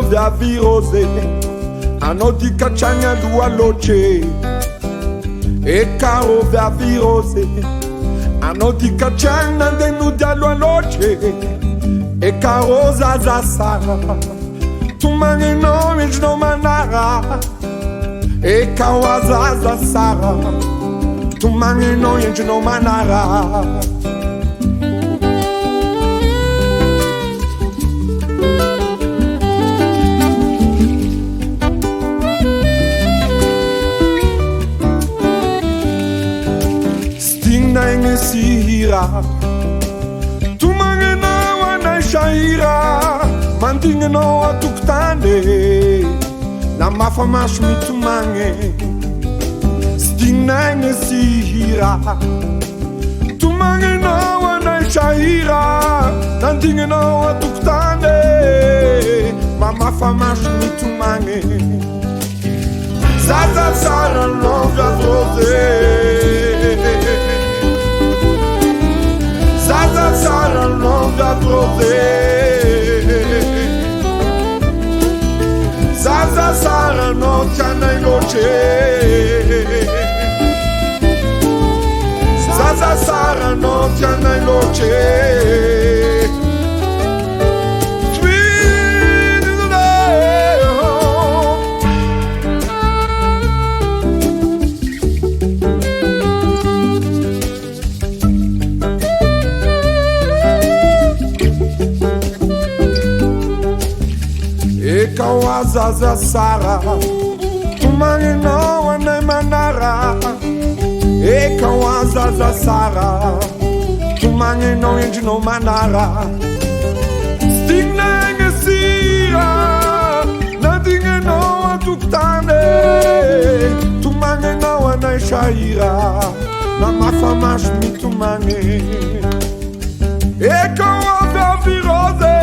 caro via virose anoti cacciagna dua loce e caro via virose anoti cacciagna denu dialo loce e caro zaza sara tu mangi no no manara e caro zaza sara tu mangi no no manara. Stinga sihira tu mange no wana shaira mantinga no atuktane la mafa mashmi tu mange stinga sihira tu mange no wana shaira mantinga no atuktane la mafa mashmi tu mange zaza sara longa rose Zaza sara longa brode Zaza sara no chana noche Zaza sara no chana noche Zaza sara tu mangi no wana manara e kawaza zaza sara tu mangi no no manara stinga ngesira nothing no atuktane tu mangi no wana shaira na mafamash mi tu mangi e kawaza virose